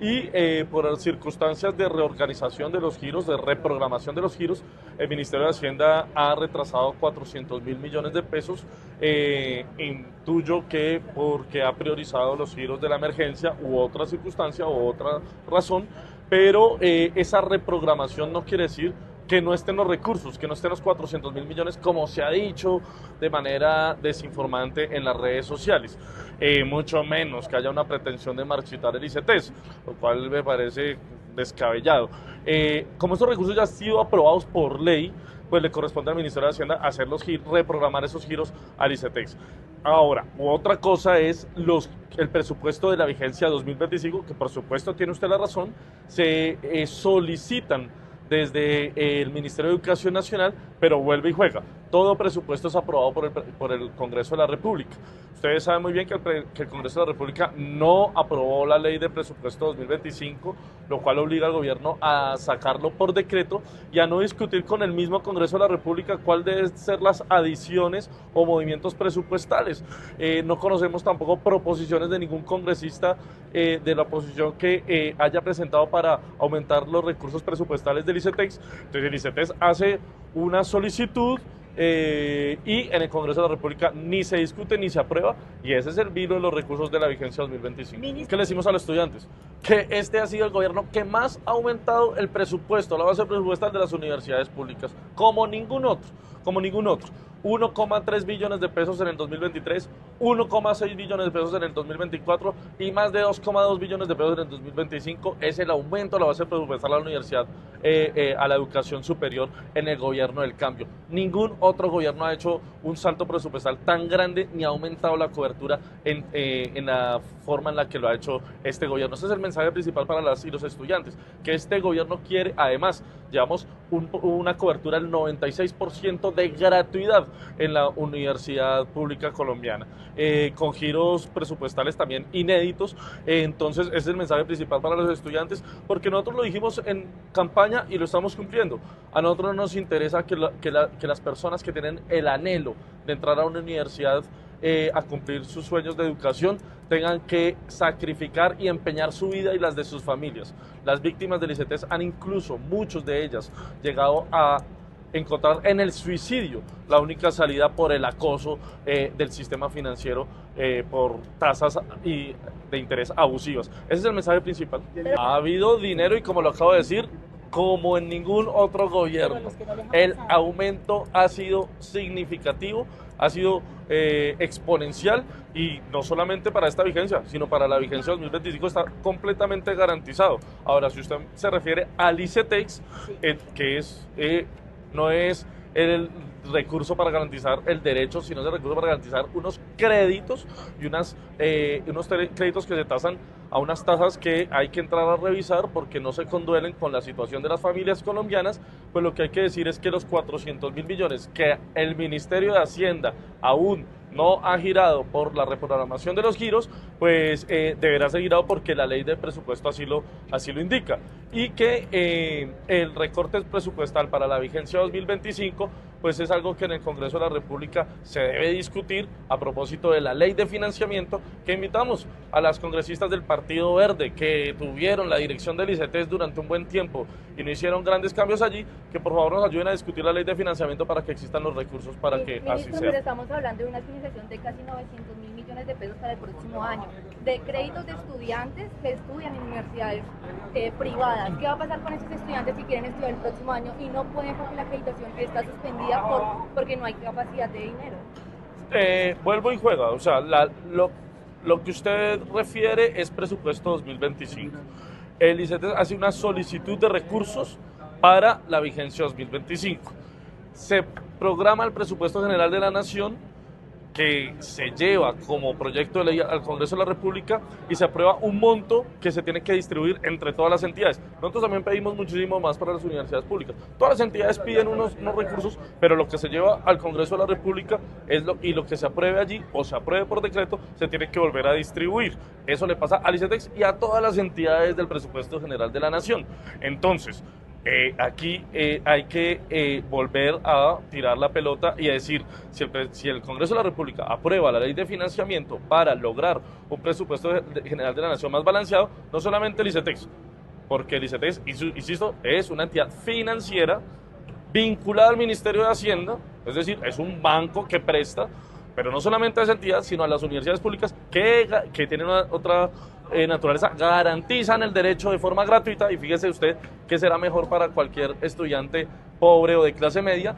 y por circunstancias de reorganización de los giros, de reprogramación de los giros, el Ministerio de Hacienda ha retrasado 400.000 millones de pesos. Intuyo que porque ha priorizado los giros de la emergencia u otra circunstancia u otra razón, pero esa reprogramación no quiere decir que no estén los recursos, que no estén los 400.000 millones, como se ha dicho de manera desinformante en las redes sociales. Mucho menos que haya una pretensión de marchitar el ICETEX, lo cual me parece descabellado. Como estos recursos ya han sido aprobados por ley, pues le corresponde al Ministerio de Hacienda hacer los giros, reprogramar esos giros al ICETEX. Ahora, otra cosa es el presupuesto de la vigencia 2025, que por supuesto tiene usted la razón, se solicitan desde el Ministerio de Educación Nacional, pero vuelve y juega. Todo presupuesto es aprobado por el Congreso de la República. Ustedes saben muy bien que el Congreso de la República no aprobó la ley de presupuesto 2025, lo cual obliga al gobierno a sacarlo por decreto y a no discutir con el mismo Congreso de la República cuál deben ser las adiciones o movimientos presupuestales. No conocemos tampoco proposiciones de ningún congresista de la oposición que haya presentado para aumentar los recursos presupuestales del ICETEX. Entonces el ICETEX hace una solicitud y en el Congreso de la República ni se discute ni se aprueba, y ese es el vilo de los recursos de la vigencia 2025. ¿Qué le decimos a los estudiantes? Que este ha sido el gobierno que más ha aumentado el presupuesto, la base presupuestal de las universidades públicas, como ningún otro. 1,3 billones de pesos en el 2023, 1,6 billones de pesos en el 2024 y más de 2,2 billones de pesos en el 2025 es el aumento de la base presupuestal a la universidad, a la educación superior en el gobierno del cambio. Ningún otro gobierno ha hecho un salto presupuestal tan grande ni ha aumentado la cobertura en la forma en la que lo ha hecho este gobierno. Ese es el mensaje principal para las y los estudiantes, que este gobierno quiere, además, llevamos una cobertura del 96% de gratuidad en la universidad pública colombiana, con giros presupuestales también inéditos. Entonces ese es el mensaje principal para los estudiantes, porque nosotros lo dijimos en campaña y lo estamos cumpliendo. A nosotros no nos interesa que las personas que tienen el anhelo de entrar a una universidad a cumplir sus sueños de educación tengan que sacrificar y empeñar su vida y las de sus familias. Las víctimas del ICETEX han incluso, muchos de ellas, llegado a encontrar en el suicidio la única salida por el acoso del sistema financiero por tasas de interés abusivas. Ese es el mensaje principal. Ha habido dinero y, como lo acabo de decir, como en ningún otro gobierno, el aumento ha sido significativo, ha sido exponencial, y no solamente para esta vigencia, sino para la vigencia 2025 está completamente garantizado. Ahora, si usted se refiere al ICETEX, que no es el recurso para garantizar el derecho, sino es el recurso para garantizar unos créditos y unos créditos que se tasan a unas tasas que hay que entrar a revisar porque no se conduelen con la situación de las familias colombianas. Pues lo que hay que decir es que los 400.000 millones que el Ministerio de Hacienda aún no ha girado por la reprogramación de los giros, pues deberá ser girado porque la ley de presupuesto así lo indica, y que el recorte presupuestal para la vigencia 2025 pues es algo que en el Congreso de la República se debe discutir a propósito de la ley de financiamiento, que invitamos a las congresistas del Partido Verde que tuvieron la dirección del ICETEX durante un buen tiempo y no hicieron grandes cambios allí, que por favor nos ayuden a discutir la ley de financiamiento para que existan los recursos para que así sea. Pero estamos hablando de una financiación de casi 900.000 millones de pesos para el próximo año, de créditos de estudiantes que estudian en universidades privadas. ¿Qué va a pasar con esos estudiantes si quieren estudiar el próximo año y no pueden porque la acreditación está suspendida porque no hay capacidad de dinero? Vuelvo y juega, o sea, lo que usted refiere es presupuesto 2025. El ICETEX hace una solicitud de recursos para la vigencia 2025. Se programa el presupuesto general de la Nación, que se lleva como proyecto de ley al Congreso de la República, y se aprueba un monto que se tiene que distribuir entre todas las entidades. Nosotros también pedimos muchísimo más para las universidades públicas. Todas las entidades piden unos recursos, pero lo que se lleva al Congreso de la República es lo que se apruebe allí o se apruebe por decreto se tiene que volver a distribuir. Eso le pasa al ICETEX y a todas las entidades del presupuesto general de la Nación. Entonces, Aquí hay que volver a tirar la pelota y a decir, si el Congreso de la República aprueba la ley de financiamiento para lograr un presupuesto general de la nación más balanceado, no solamente el ICETEX, porque el ICETEX, insisto, es una entidad financiera vinculada al Ministerio de Hacienda, es decir, es un banco que presta, pero no solamente a esa entidad, sino a las universidades públicas que tienen otra naturaleza, garantizan el derecho de forma gratuita, y fíjese usted que será mejor para cualquier estudiante pobre o de clase media,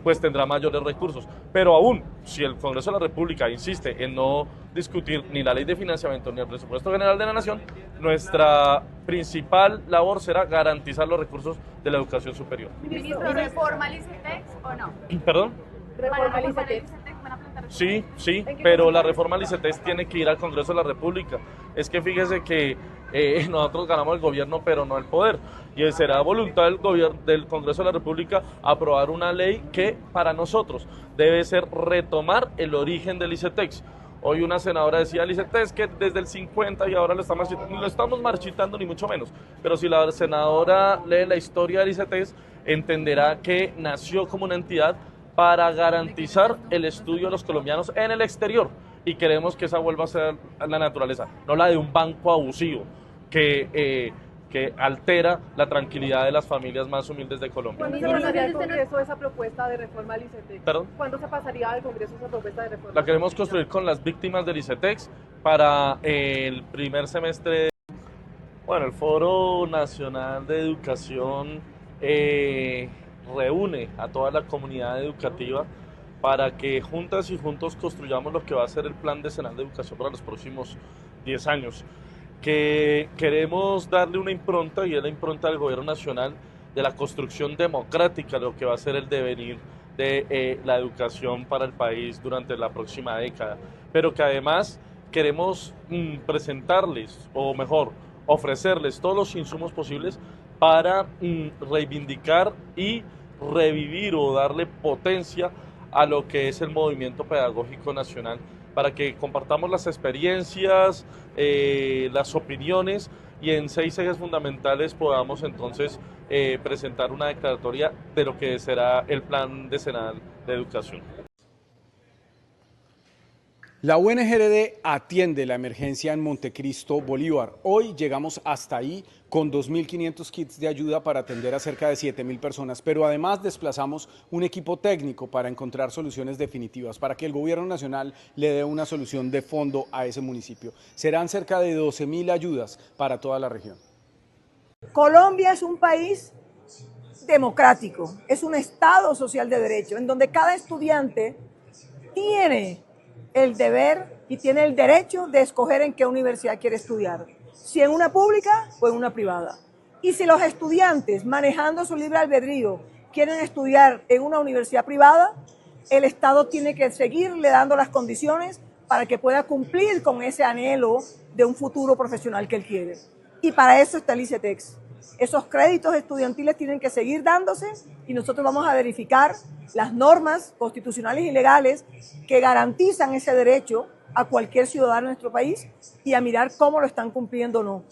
pues tendrá mayores recursos. Pero aún, si el Congreso de la República insiste en no discutir ni la ley de financiamiento ni el presupuesto general de la nación, nuestra principal labor será garantizar los recursos de la educación superior. Ministro, ¿reforma al ICETEX o no? ¿Perdón? Reforma al ICETEX. Sí, pero la reforma al ICETEX tiene que ir al Congreso de la República. Es que fíjese que nosotros ganamos el gobierno, pero no el poder. Y será voluntad del Congreso de la República aprobar una ley que para nosotros debe ser retomar el origen del ICETEX. Hoy una senadora decía, el ICETEX que desde el 50 y ahora lo estamos marchitando ni mucho menos. Pero si la senadora lee la historia del ICETEX, entenderá que nació como una entidad para garantizar el estudio de los colombianos en el exterior, y queremos que esa vuelva a ser la naturaleza, no la de un banco abusivo que altera la tranquilidad de las familias más humildes de Colombia. ¿Cuándo se pasaría al Congreso esa propuesta de reforma al ICETEX? ¿Perdón? ¿Cuándo se pasaría al Congreso esa propuesta de reforma? La queremos construir con las víctimas del ICETEX para el primer semestre. Bueno, el Foro Nacional de Educación reúne a toda la comunidad educativa para que juntas y juntos construyamos lo que va a ser el Plan Decenal de Educación para los próximos 10 años, que queremos darle una impronta, y es la impronta del Gobierno Nacional, de la construcción democrática, lo que va a ser el devenir de la educación para el país durante la próxima década, pero que además queremos presentarles, o mejor, ofrecerles todos los insumos posibles para reivindicar y revivir o darle potencia a lo que es el movimiento pedagógico nacional, para que compartamos las experiencias, las opiniones, y en 6 ejes fundamentales podamos entonces presentar una declaratoria de lo que será el Plan Decenal de Educación. La UNGRD atiende la emergencia en Montecristo, Bolívar. Hoy llegamos hasta ahí con 2.500 kits de ayuda para atender a cerca de 7.000 personas, pero además desplazamos un equipo técnico para encontrar soluciones definitivas, para que el gobierno nacional le dé una solución de fondo a ese municipio. Serán cerca de 12.000 ayudas para toda la región. Colombia es un país democrático, es un Estado social de derecho, en donde cada estudiante tiene el deber y tiene el derecho de escoger en qué universidad quiere estudiar, si en una pública o en una privada. Y si los estudiantes, manejando su libre albedrío, quieren estudiar en una universidad privada, el Estado tiene que seguirle dando las condiciones para que pueda cumplir con ese anhelo de un futuro profesional que él quiere. Y para eso está el ICETEX. Esos créditos estudiantiles tienen que seguir dándose, y nosotros vamos a verificar las normas constitucionales y legales que garantizan ese derecho a cualquier ciudadano de nuestro país, y a mirar cómo lo están cumpliendo o no.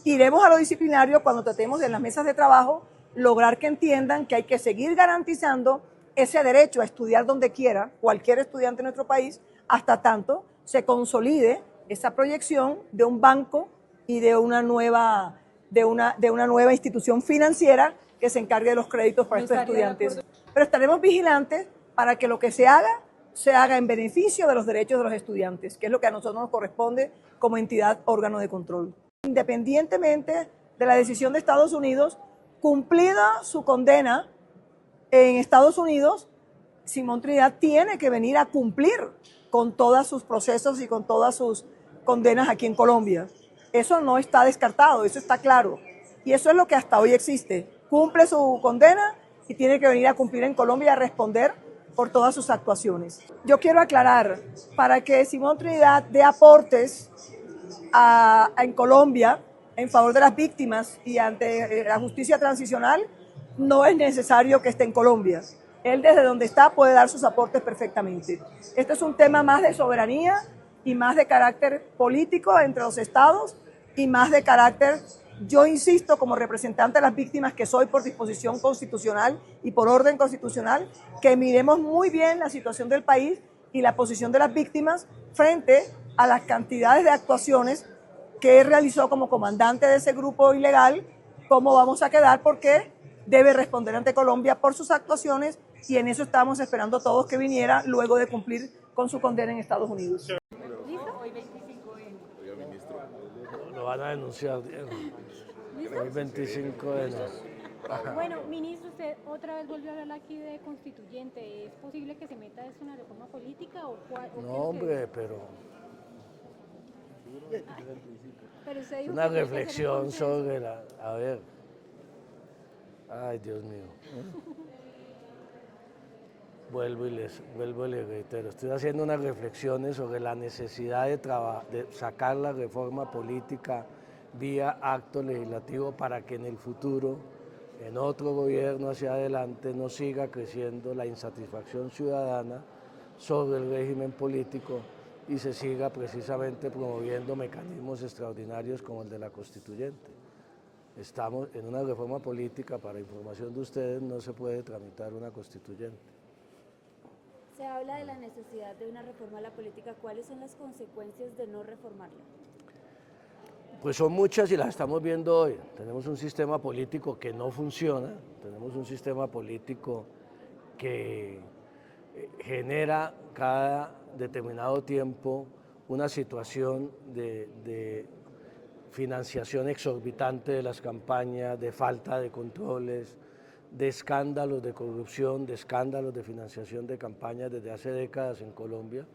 Iremos a lo disciplinario cuando tratemos en las mesas de trabajo lograr que entiendan que hay que seguir garantizando ese derecho a estudiar donde quiera, cualquier estudiante de nuestro país, hasta tanto se consolide esa proyección de un banco y de una nueva institución financiera que se encargue de los créditos para estos estudiantes. Pero estaremos vigilantes para que lo que se haga en beneficio de los derechos de los estudiantes, que es lo que a nosotros nos corresponde como entidad órgano de control. Independientemente de la decisión de Estados Unidos, cumplida su condena en Estados Unidos, Simón Trinidad tiene que venir a cumplir con todos sus procesos y con todas sus condenas aquí en Colombia. Eso no está descartado, eso está claro. Y eso es lo que hasta hoy existe. Cumple su condena y tiene que venir a cumplir en Colombia y a responder por todas sus actuaciones. Yo quiero aclarar, para que Simón Trinidad dé aportes en Colombia en favor de las víctimas y ante la justicia transicional, no es necesario que esté en Colombia. Él desde donde está puede dar sus aportes perfectamente. Este es un tema más de soberanía y más de carácter político entre los estados y más de carácter Yo insisto, como representante de las víctimas que soy por disposición constitucional y por orden constitucional, que miremos muy bien la situación del país y la posición de las víctimas frente a las cantidades de actuaciones que él realizó como comandante de ese grupo ilegal, cómo vamos a quedar, porque debe responder ante Colombia por sus actuaciones y en eso estamos esperando todos que viniera luego de cumplir con su condena en Estados Unidos. Lo van a denunciar, Diego. Hoy 25 de enero. Bueno, ministro, usted otra vez volvió a hablar aquí de constituyente. ¿Es posible que se meta eso en una reforma política o cuál? No, hombre, pero usted dijo una que tiene que ser reflexión consenso. sobre la... A ver. Ay, Dios mío. Vuelvo y les reitero. Estoy haciendo unas reflexiones sobre la necesidad de sacar la reforma política vía acto legislativo para que en el futuro, en otro gobierno hacia adelante, no siga creciendo la insatisfacción ciudadana sobre el régimen político y se siga precisamente promoviendo mecanismos extraordinarios como el de la constituyente. Estamos en una reforma política, para información de ustedes, no se puede tramitar una constituyente. Se habla de la necesidad de una reforma a la política. ¿Cuáles son las consecuencias de no reformarla? Pues son muchas y las estamos viendo hoy. Tenemos un sistema político que no funciona, tenemos un sistema político que genera cada determinado tiempo una situación de financiación exorbitante de las campañas, de falta de controles, de escándalos de corrupción, de escándalos de financiación de campañas desde hace décadas en Colombia,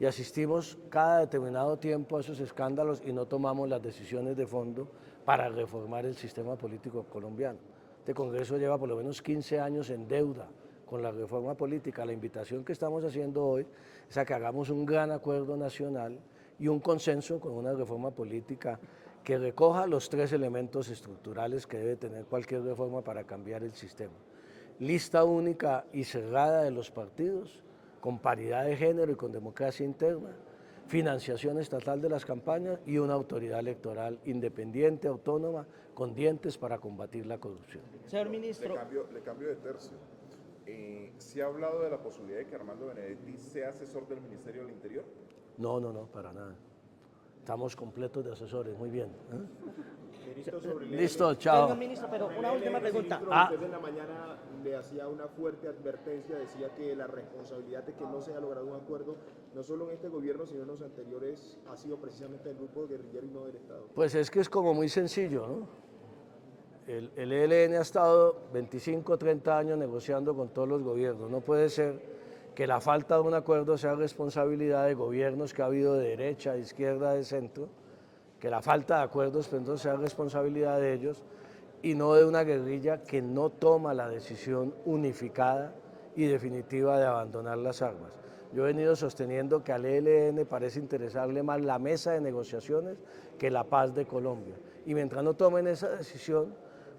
y asistimos cada determinado tiempo a esos escándalos y no tomamos las decisiones de fondo para reformar el sistema político colombiano. Este Congreso lleva por lo menos 15 años en deuda con la reforma política. La invitación que estamos haciendo hoy es a que hagamos un gran acuerdo nacional y un consenso con una reforma política que recoja los tres elementos estructurales que debe tener cualquier reforma para cambiar el sistema. Lista única y cerrada de los partidos, con paridad de género y con democracia interna, financiación estatal de las campañas y una autoridad electoral independiente, autónoma, con dientes para combatir la corrupción. Señor ministro. Le cambio de tercio. ¿Se ha hablado de la posibilidad de que Armando Benedetti sea asesor del Ministerio del Interior? No, para nada. Estamos completos de asesores, muy bien. Listo, chao. Señor ministro, pero una última pregunta. Usted en la mañana le hacía una fuerte advertencia, decía que la responsabilidad de que no se haya logrado un acuerdo, no solo en este gobierno, sino en los anteriores, ha sido precisamente del grupo guerrillero y no del Estado. Pues es que es como muy sencillo, ¿no? El ELN ha estado 25 o 30 años negociando con todos los gobiernos. No puede ser que la falta de un acuerdo sea responsabilidad de gobiernos que ha habido de derecha, de izquierda, de centro, que la falta de acuerdos pues, entonces sea responsabilidad de ellos y no de una guerrilla que no toma la decisión unificada y definitiva de abandonar las armas. Yo he venido sosteniendo que al ELN parece interesarle más la mesa de negociaciones que la paz de Colombia. Y mientras no tomen esa decisión,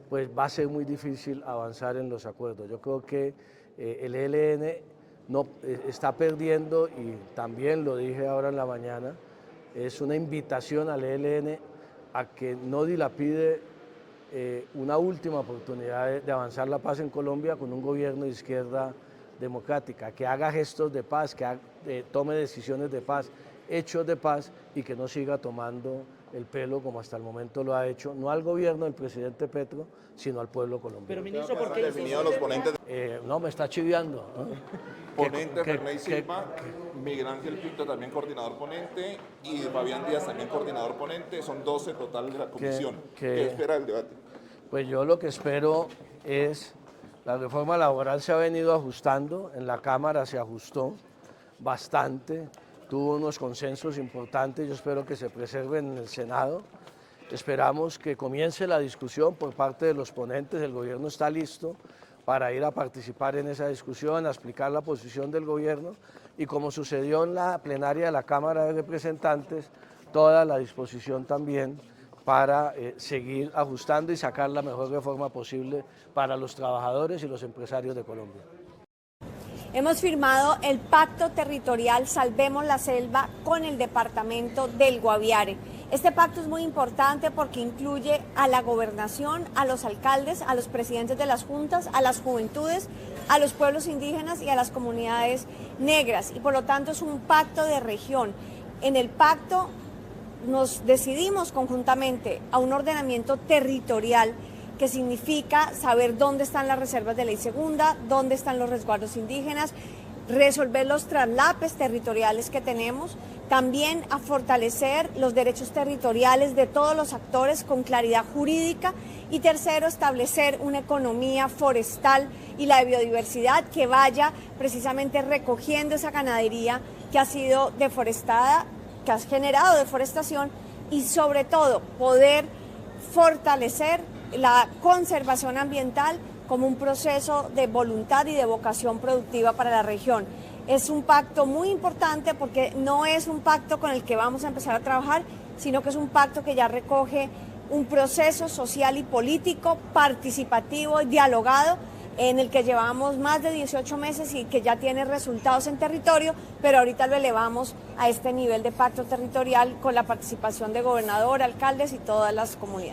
pues va a ser muy difícil avanzar en los acuerdos. Yo creo que el ELN no, está perdiendo, y también lo dije ahora en la mañana, es una invitación al ELN a que no dilapide una última oportunidad de avanzar la paz en Colombia con un gobierno de izquierda democrática, que haga gestos de paz, que tome decisiones de paz, hechos de paz, y que no siga tomando el pelo como hasta el momento lo ha hecho, no al gobierno del presidente Petro, sino al pueblo colombiano. Pero ministro, ¿por qué los ponentes? No, me está chiviando. Ponente Ferney Silva, Miguel Ángel Pinto también coordinador ponente y Fabián Díaz también coordinador ponente, son 12 total de la comisión. ¿Qué espera el debate? Pues yo lo que espero es, la reforma laboral se ha venido ajustando, en la Cámara se ajustó bastante, tuvo unos consensos importantes, yo espero que se preserven en el Senado. Esperamos que comience la discusión por parte de los ponentes, el gobierno está listo para ir a participar en esa discusión, a explicar la posición del gobierno y, como sucedió en la plenaria de la Cámara de Representantes, toda la disposición también para seguir ajustando y sacar la mejor reforma posible para los trabajadores y los empresarios de Colombia. Hemos firmado el pacto territorial Salvemos la Selva con el departamento del Guaviare. Este pacto es muy importante porque incluye a la gobernación, a los alcaldes, a los presidentes de las juntas, a las juventudes, a los pueblos indígenas y a las comunidades negras. Y por lo tanto es un pacto de región. En el pacto nos decidimos conjuntamente a un ordenamiento territorial que significa saber dónde están las reservas de ley segunda, dónde están los resguardos indígenas, resolver los traslapes territoriales que tenemos, también a fortalecer los derechos territoriales de todos los actores con claridad jurídica y tercero, establecer una economía forestal y la de biodiversidad que vaya precisamente recogiendo esa ganadería que ha sido deforestada, que ha generado deforestación y sobre todo poder fortalecer la conservación ambiental como un proceso de voluntad y de vocación productiva para la región. Es un pacto muy importante porque no es un pacto con el que vamos a empezar a trabajar, sino que es un pacto que ya recoge un proceso social y político, participativo y dialogado, en el que llevamos más de 18 meses y que ya tiene resultados en territorio, pero ahorita lo elevamos a este nivel de pacto territorial con la participación de gobernador, alcaldes y todas las comunidades.